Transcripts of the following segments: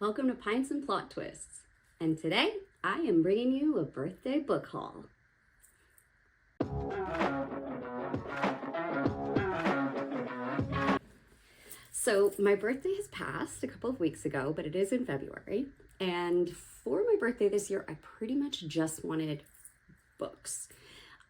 Welcome to Pints and Plot Twists, and today I am bringing you a birthday book haul. So my birthday has passed a couple of weeks ago, but it is in February, and for my birthday this year I pretty much just wanted books.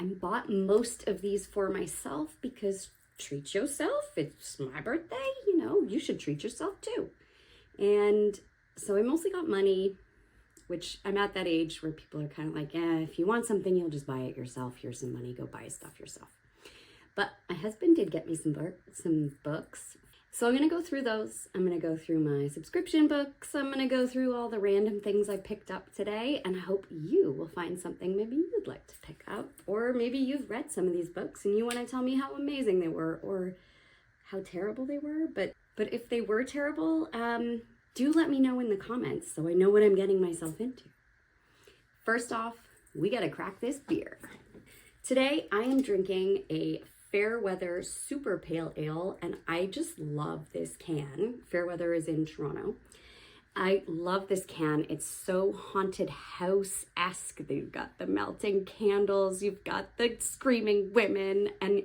I bought most of these for myself because treat yourself, it's my birthday, you should treat yourself too. And so I mostly got money, which I'm at that age where people are kind of like, if you want something, you'll just buy it yourself. Here's some money, go buy stuff yourself. But my husband did get me some books. So I'm going to go through those. I'm going to go through my subscription books. I'm going to go through all the random things I picked up today. And I hope you will find something maybe you'd like to pick up. Or maybe you've read some of these books and you want to tell me how amazing they were or how terrible they were. But if they were terrible, do let me know in the comments so I know what I'm getting myself into. First off, we gotta crack this beer. Today I am drinking a Fairweather Super Pale Ale, and I just love this can. Fairweather is in Toronto. I love this can. It's so haunted house-esque. You've got the melting candles, you've got the screaming women, and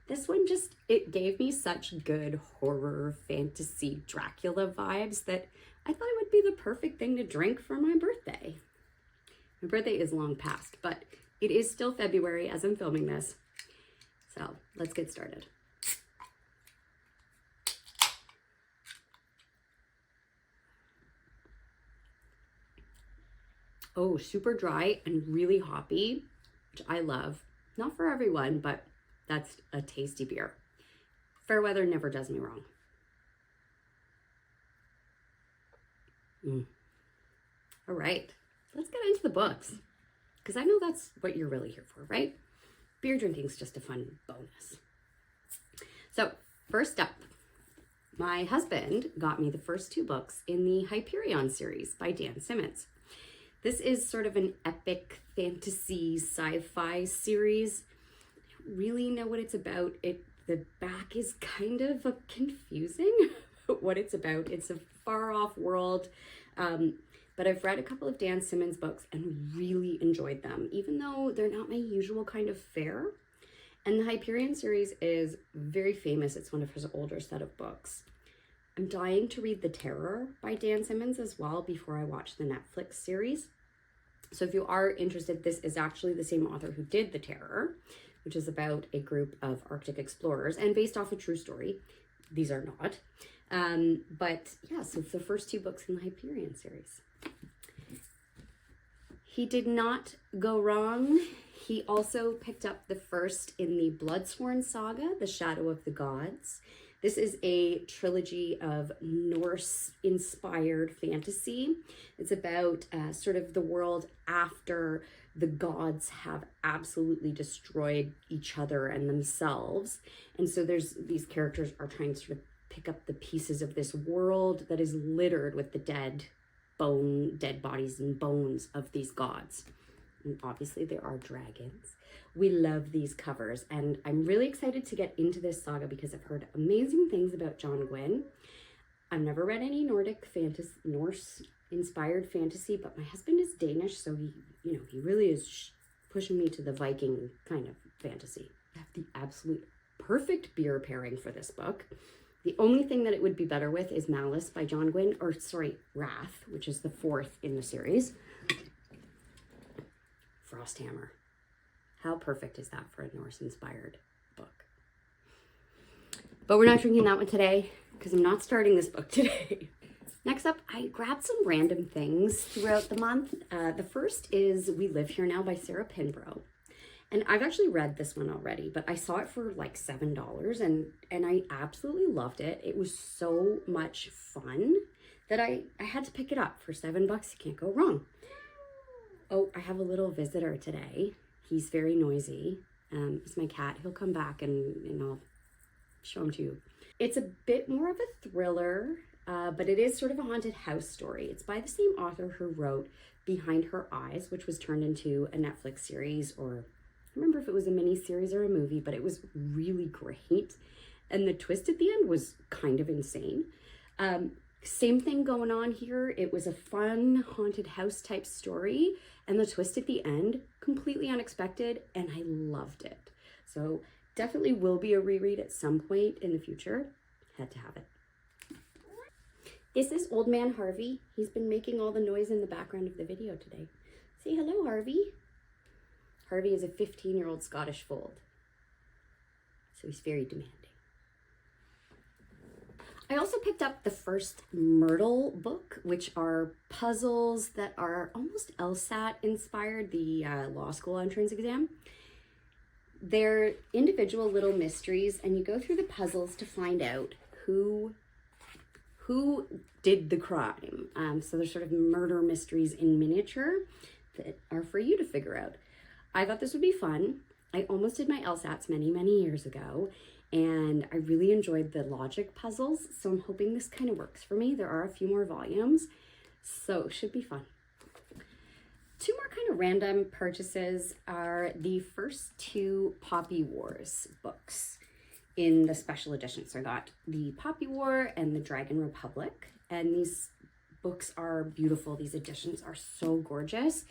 this one it gave me such good horror, fantasy, Dracula vibes that I thought it would be the perfect thing to drink for my birthday. My birthday is long past, but it is still February as I'm filming this. So let's get started. Oh, super dry and really hoppy, which I love. Not for everyone, but that's a tasty beer. Fairweather never does me wrong. All right, let's get into the books, because I know that's what you're really here for, right? Beer drinking's just a fun bonus. So first up, my husband got me the first two books in the Hyperion series by Dan Simmons. This is sort of an epic fantasy sci-fi series. I don't really know what it's about. The back is kind of confusing what it's about. It's a far off world, but I've read a couple of Dan Simmons books and really enjoyed them, even though they're not my usual kind of fare. And the Hyperion series is very famous. It's one of his older set of books. I'm dying to read The Terror by Dan Simmons as well before I watch the Netflix series. So if you are interested, this is actually the same author who did The Terror, which is about a group of Arctic explorers and based off a true story. These are not. But yeah, so the first two books in the Hyperion series. He did not go wrong. He also picked up the first in the Bloodsworn saga, The Shadow of the Gods. This is a trilogy of Norse-inspired fantasy. It's about sort of the world after the gods have absolutely destroyed each other and themselves. And so these characters are trying to sort of pick up the pieces of this world that is littered with the dead bodies and bones of these gods. And obviously there are dragons. We love these covers, and I'm really excited to get into this saga because I've heard amazing things about John Gwynne. I've never read any Norse-inspired fantasy, but my husband is Danish, so he really is pushing me to the Viking kind of fantasy. I have the absolute perfect beer pairing for this book. The only thing that it would be better with is Malice by John Gwynne, Wrath, which is the fourth in the series. Frosthammer. How perfect is that for a Norse-inspired book? But we're not drinking that one today because I'm not starting this book today. Next up, I grabbed some random things throughout the month. The first is We Live Here Now by Sarah Pinborough. And I've actually read this one already, but I saw it for like $7 and I absolutely loved it. It was so much fun that I had to pick it up for $7. You can't go wrong. Oh, I have a little visitor today. He's very noisy. It's my cat. He'll come back and I'll show him to you. It's a bit more of a thriller, but it is sort of a haunted house story. It's by the same author who wrote Behind Her Eyes, which was turned into a Netflix series, or I don't remember if it was a mini series or a movie, but it was really great. And the twist at the end was kind of insane. Same thing going on here. It was a fun haunted house type story, and the twist at the end, completely unexpected, and I loved it. So definitely will be a reread at some point in the future. Had to have it. This is Old Man Harvey. He's been making all the noise in the background of the video today. Say hello, Harvey. Harvey is a 15-year-old Scottish fold, so he's very demanding. I also picked up the first Myrtle book, which are puzzles that are almost LSAT inspired, the law school entrance exam. They're individual little mysteries, and you go through the puzzles to find out who did the crime. So they're sort of murder mysteries in miniature that are for you to figure out. I thought this would be fun. I almost did my LSATs many, many years ago, and I really enjoyed the logic puzzles, so I'm hoping this kind of works for me. There are a few more volumes, so it should be fun. Two more kind of random purchases are the first two Poppy Wars books in the special edition. So I got the Poppy War and the Dragon Republic, and these books are beautiful. These editions are so gorgeous.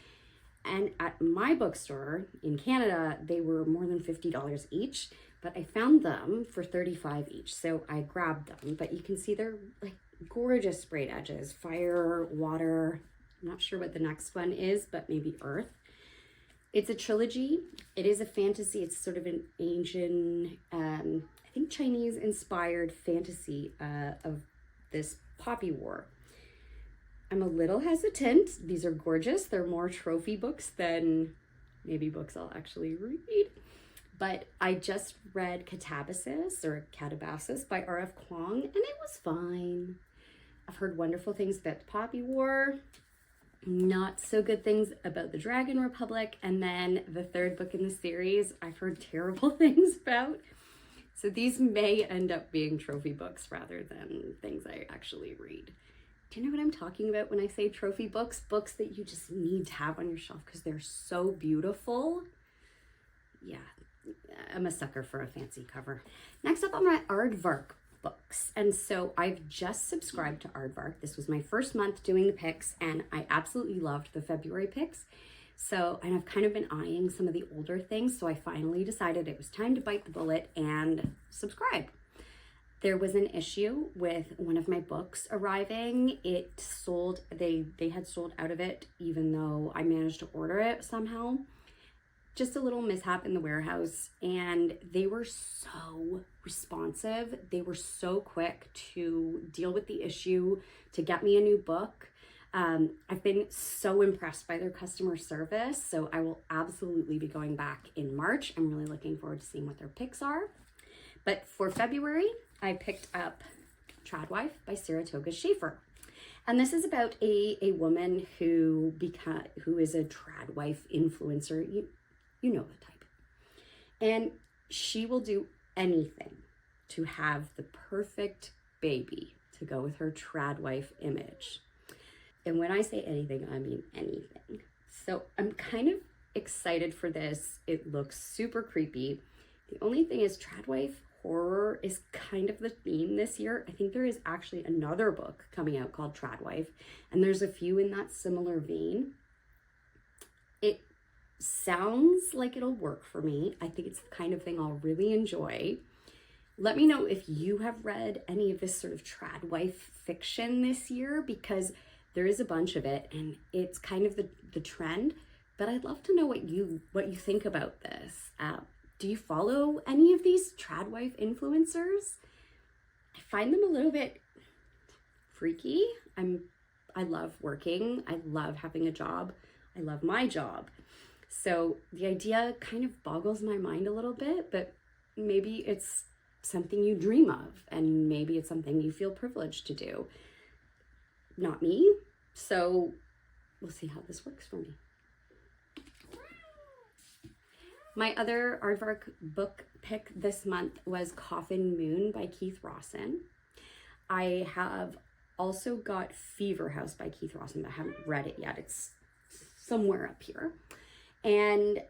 And at my bookstore in Canada, they were more than $50 each, but I found them for $35 each. So I grabbed them, but you can see they're like gorgeous sprayed edges, fire, water. I'm not sure what the next one is, but maybe earth. It's a trilogy. It is a fantasy. It's sort of an ancient, I think Chinese inspired fantasy of this Poppy War. I'm a little hesitant. These are gorgeous. They're more trophy books than maybe books I'll actually read. But I just read Catabasis by R.F. Kuang, and it was fine. I've heard wonderful things about the Poppy War, not so good things about the Dragon Republic, and then the third book in the series I've heard terrible things about. So these may end up being trophy books rather than things I actually read. Do you know what I'm talking about when I say trophy books? Books that you just need to have on your shelf because they're so beautiful. Yeah, I'm a sucker for a fancy cover. Next up on my Aardvark books. And so I've just subscribed to Aardvark. This was my first month doing the picks, and I absolutely loved the February picks. So, and I've kind of been eyeing some of the older things, so I finally decided it was time to bite the bullet and subscribe. There was an issue with one of my books arriving. It sold, they had sold out of it, even though I managed to order it somehow. Just a little mishap in the warehouse, and they were so responsive. They were so quick to deal with the issue, to get me a new book. I've been so impressed by their customer service, so I will absolutely be going back in March. I'm really looking forward to seeing what their picks are. But for February, I picked up Tradwife by Saratoga Schaefer. And this is about a woman who is a Tradwife influencer. You know the type. And she will do anything to have the perfect baby to go with her Tradwife image. And when I say anything, I mean anything. So I'm kind of excited for this. It looks super creepy. The only thing is Tradwife horror is kind of the theme this year. I think there is actually another book coming out called Tradwife, and there's a few in that similar vein. It sounds like it'll work for me. I think it's the kind of thing I'll really enjoy. Let me know if you have read any of this sort of Tradwife fiction this year, because there is a bunch of it and it's kind of the trend, but I'd love to know what you think about this. Do you follow any of these Tradwife influencers? I find them a little bit freaky. I love working. I love having a job. I love my job. So the idea kind of boggles my mind a little bit, but maybe it's something you dream of, and maybe it's something you feel privileged to do. Not me. So we'll see how this works for me. My other Aardvark book pick this month was Coffin Moon by Keith Rawson. I have also got Fever House by Keith Rawson, but I haven't read it yet. It's somewhere up here. And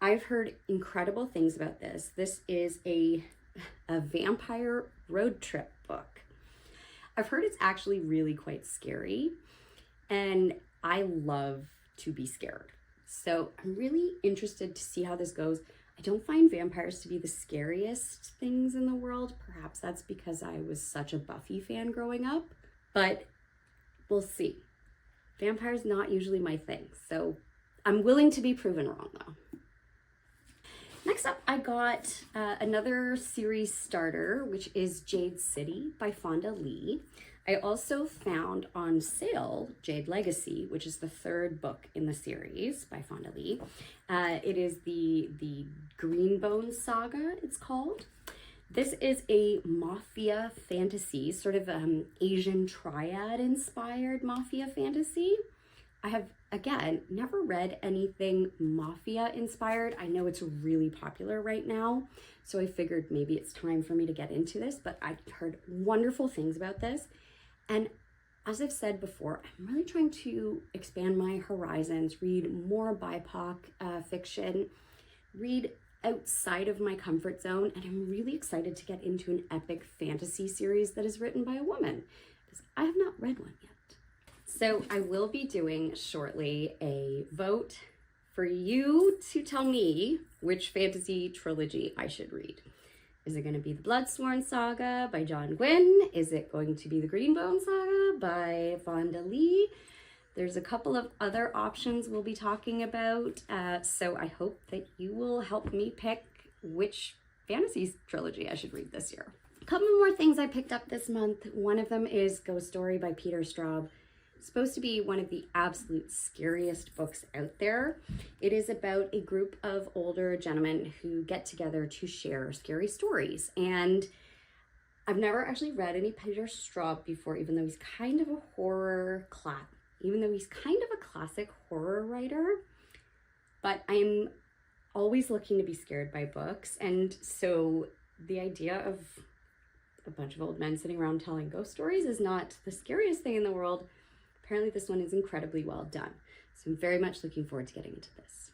I've heard incredible things about this. This is a vampire road trip book. I've heard it's actually really quite scary, and I love to be scared. So I'm really interested to see how this goes. I don't find vampires to be the scariest things in the world. Perhaps that's because I was such a Buffy fan growing up, but we'll see. Vampires not usually my thing, so I'm willing to be proven wrong though. Next up, I got another series starter, which is Jade City by Fonda Lee. I also found on sale Jade Legacy, which is the third book in the series by Fonda Lee. It is the Greenbone Saga, it's called. This is a mafia fantasy, sort of Asian triad inspired mafia fantasy. I have, again, never read anything mafia inspired. I know it's really popular right now, so I figured maybe it's time for me to get into this, but I've heard wonderful things about this. And as I've said before, I'm really trying to expand my horizons, read more BIPOC fiction, read outside of my comfort zone, and I'm really excited to get into an epic fantasy series that is written by a woman, because I have not read one yet. So I will be doing shortly a vote for you to tell me which fantasy trilogy I should read. Is it going to be the Bloodsworn Saga by John Gwynne? Is it going to be the Greenbone Saga by Fonda Lee? There's a couple of other options we'll be talking about, so I hope that you will help me pick which fantasy trilogy I should read this year. A couple more things I picked up this month. One of them is Ghost Story by Peter Straub. It's supposed to be one of the absolute scariest books out there. It is about a group of older gentlemen who get together to share scary stories. And I've never actually read any Peter Straub before, even though he's kind of a classic horror writer. But I'm always looking to be scared by books. And so the idea of a bunch of old men sitting around telling ghost stories is not the scariest thing in the world. Apparently this one is incredibly well done. So I'm very much looking forward to getting into this.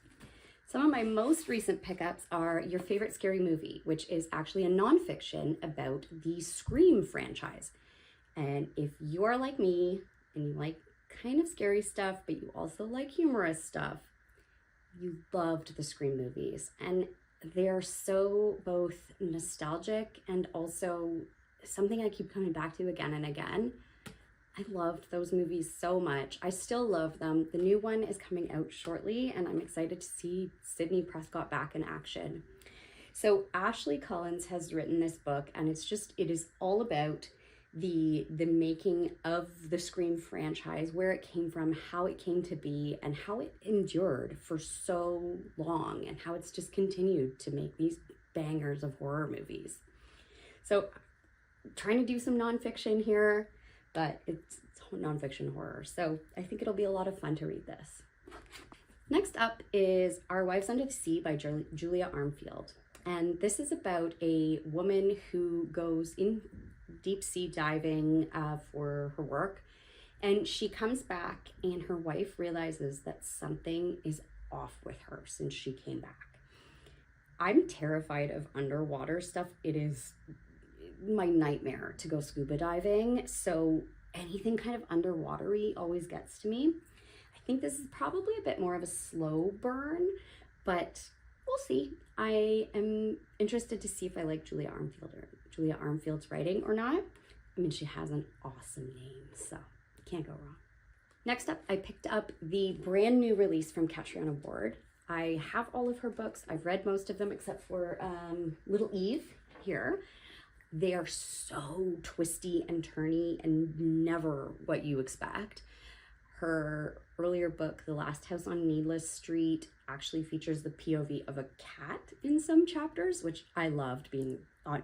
Some of my most recent pickups are Your Favorite Scary Movie, which is actually a nonfiction about the Scream franchise. And if you are like me and you like kind of scary stuff, but you also like humorous stuff, you loved the Scream movies. And they're so both nostalgic and also something I keep coming back to again and again. I loved those movies so much. I still love them. The new one is coming out shortly, and I'm excited to see Sidney Prescott back in action. So Ashley Collins has written this book, and it is all about the making of the Scream franchise, where it came from, how it came to be, and how it endured for so long, and how it's just continued to make these bangers of horror movies. So I'm trying to do some nonfiction here, but it's nonfiction horror, so I think it'll be a lot of fun to read this. Next up is Our Wives Under the Sea by Julia Armfield. And this is about a woman who goes in deep sea diving for her work, and she comes back and her wife realizes that something is off with her since she came back. I'm terrified of underwater stuff. It is my nightmare to go scuba diving, so anything kind of underwatery always gets to me. I think this is probably a bit more of a slow burn, but we'll see. I am interested to see if I like Julia Armfield's writing or not. I mean, she has an awesome name, so can't go wrong. Next up, I picked up the brand new release from Catriona Ward. I have all of her books. I've read most of them except for Little Eve here. They are so twisty and turny and never what you expect. Her earlier book, The Last House on Needless Street, actually features the POV of a cat in some chapters, which I loved, being a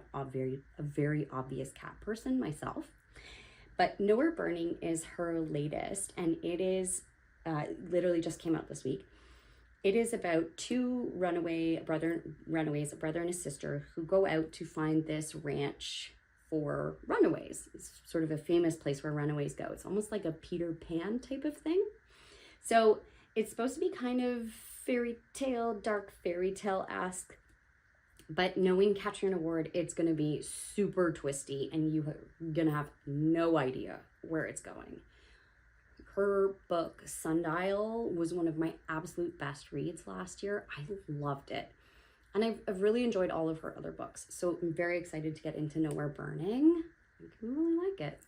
very obvious cat person myself. But Nowhere Burning is her latest, and it is literally just came out this week. It is about two runaways, a brother and a sister, who go out to find this ranch for runaways. It's sort of a famous place where runaways go. It's almost like a Peter Pan type of thing. So it's supposed to be kind of dark fairy tale-esque. But knowing Katrina Ward, it's going to be super twisty and you're going to have no idea where it's going. Her book, Sundial, was one of my absolute best reads last year. I loved it. And I've really enjoyed all of her other books. So I'm very excited to get into Nowhere Burning. I really like it.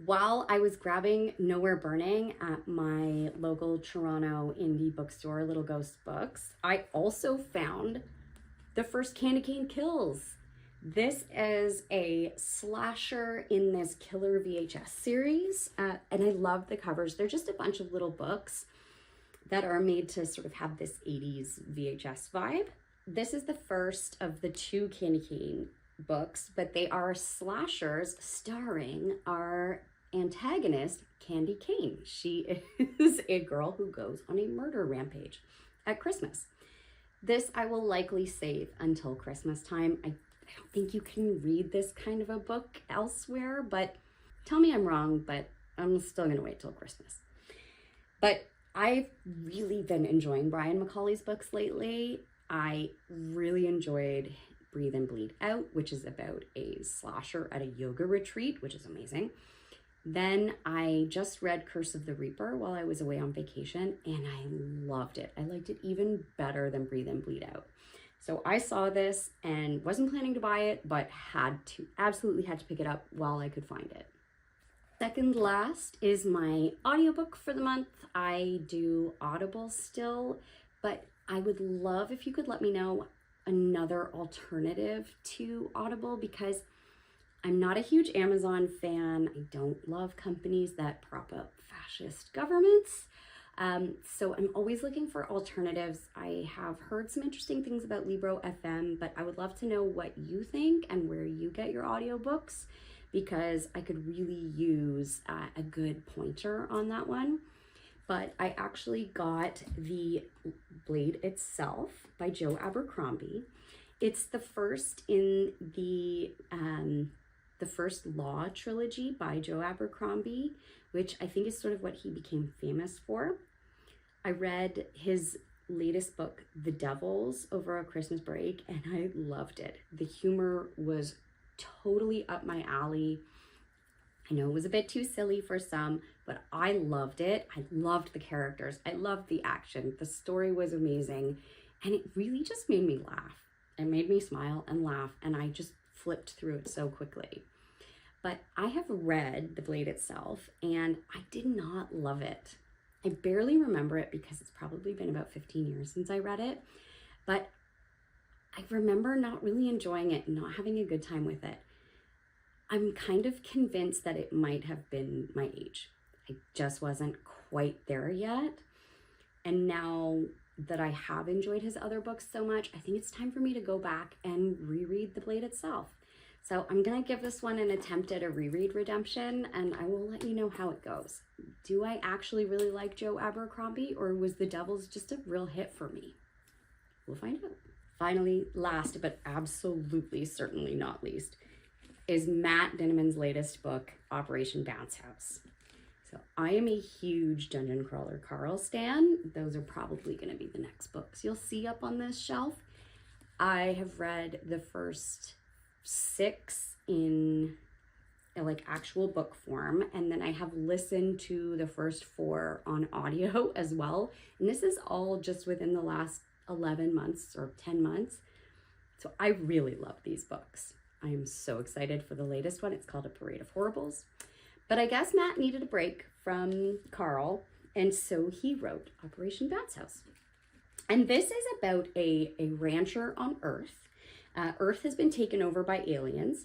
While I was grabbing Nowhere Burning at my local Toronto indie bookstore, Little Ghost Books, I also found the first Candy Cane Kills. This is a slasher in this killer VHS series, and I love the covers. They're just a bunch of little books that are made to sort of have this 80s VHS vibe. This is the first of the 2 Candy Cane books, but they are slashers starring our antagonist, Candy Cane. She is a girl who goes on a murder rampage at Christmas. This I will likely save until Christmas time. I don't think you can read this kind of a book elsewhere, but tell me I'm wrong, but I'm still going to wait till Christmas. But I've really been enjoying Brian McCauley's books lately. I really enjoyed Breathe and Bleed Out, which is about a slasher at a yoga retreat, which is amazing. Then I just read Curse of the Reaper while I was away on vacation, and I loved it. I liked it even better than Breathe and Bleed Out. So I saw this and wasn't planning to buy it, but absolutely had to pick it up while I could find it. Second last is my audiobook for the month. I do Audible still, but I would love if you could let me know another alternative to Audible, because I'm not a huge Amazon fan. I don't love companies that prop up fascist governments. So I'm always looking for alternatives. I have heard some interesting things about Libro FM, but I would love to know what you think and where you get your audiobooks, because I could really use a good pointer on that one. But I actually got The Blade Itself by Joe Abercrombie. It's the first in the first Law trilogy by Joe Abercrombie, which I think is sort of what he became famous for. I read his latest book, The Devils, over a Christmas break, and I loved it. The humor was totally up my alley. I know it was a bit too silly for some, but I loved it. I loved the characters. I loved the action. The story was amazing, and it really just made me laugh. It made me smile and laugh, and I just flipped through it so quickly. But I have read The Blade Itself, and I did not love it. I barely remember it because it's probably been about 15 years since I read it, but I remember not really enjoying it, not having a good time with it. I'm kind of convinced that it might have been my age. I just wasn't quite there yet. And now that I have enjoyed his other books so much, I think it's time for me to go back and reread The Blade Itself. So I'm going to give this one an attempt at a reread redemption, and I will let you know how it goes. Do I actually really like Joe Abercrombie, or was The Devils just a real hit for me? We'll find out. Finally, last but absolutely certainly not least, is Matt Dinniman's latest book, Operation Bounce House. So I am a huge Dungeon Crawler Carl stan. Those are probably going to be the next books you'll see up on this shelf. I have read the first 6 in like actual book form, and then I have listened to the first 4 on audio as well. And this is all just within the last 11 months or 10 months. So I really love these books. I am so excited for the latest one. It's called A Parade of Horribles. But I guess Matt needed a break from Carl, and so he wrote Operation Bounce House. And this is about a rancher on Earth. Earth has been taken over by aliens,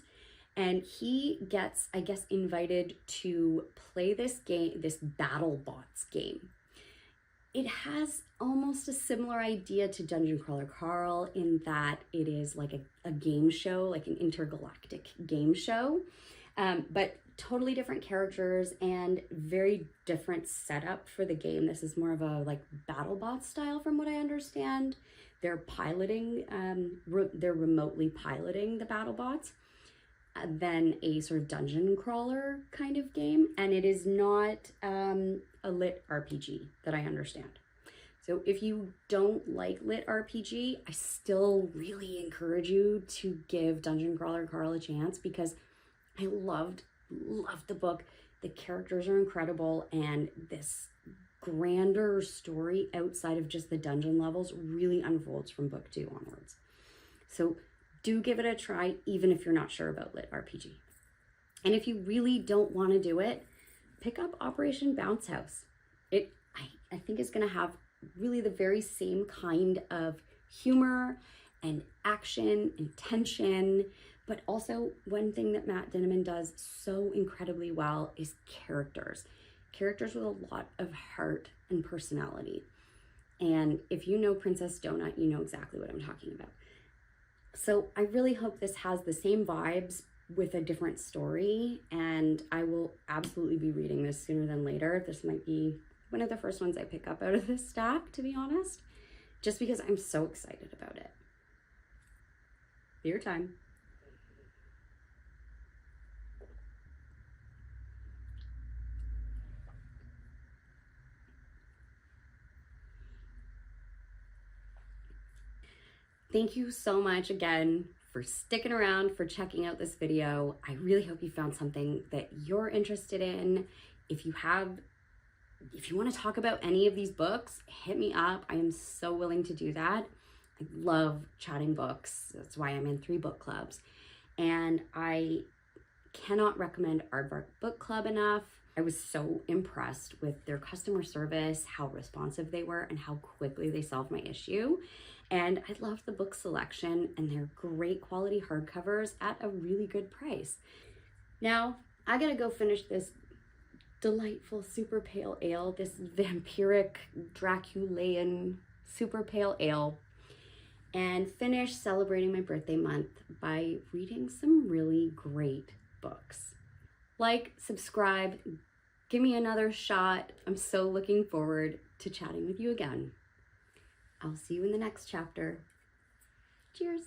and he gets, I guess, invited to play this game, this BattleBots game. It has almost a similar idea to Dungeon Crawler Carl in that it is like a game show, like an intergalactic game show, but totally different characters and very different setup for the game. This is more of a like BattleBots style from what I understand. They're piloting, they're remotely piloting the BattleBots than a sort of dungeon crawler kind of game. And it is not a lit RPG that I understand. So if you don't like lit RPG, I still really encourage you to give Dungeon Crawler Carl a chance, because I loved the book. The characters are incredible, and this grander story outside of just the dungeon levels really unfolds from book 2 onwards. So do give it a try, even if you're not sure about lit RPG. And if you really don't want to do it, pick up Operation Bounce House. I think it's going to have really the very same kind of humor and action and tension, but also one thing that Matt Dinniman does so incredibly well is characters with a lot of heart and personality. And if you know Princess Donut, you know exactly what I'm talking about. So I really hope this has the same vibes with a different story, and I will absolutely be reading this sooner than later. This might be one of the first ones I pick up out of this stack, to be honest, just because I'm so excited about it. Your time. Thank you so much again for sticking around, for checking out this video. I really hope you found something that you're interested in. If you want to talk about any of these books, hit me up. I am so willing to do that. I love chatting books. That's why I'm in 3 book clubs. And I cannot recommend Aardvark Book Club enough. I was so impressed with their customer service, how responsive they were, and how quickly they solved my issue. And I love the book selection, and their great quality hardcovers at a really good price. Now, I gotta go finish this delightful super pale ale, this vampiric Draculean super pale ale, and finish celebrating my birthday month by reading some really great books. Like, subscribe, give me another shot. I'm so looking forward to chatting with you again. I'll see you in the next chapter. Cheers.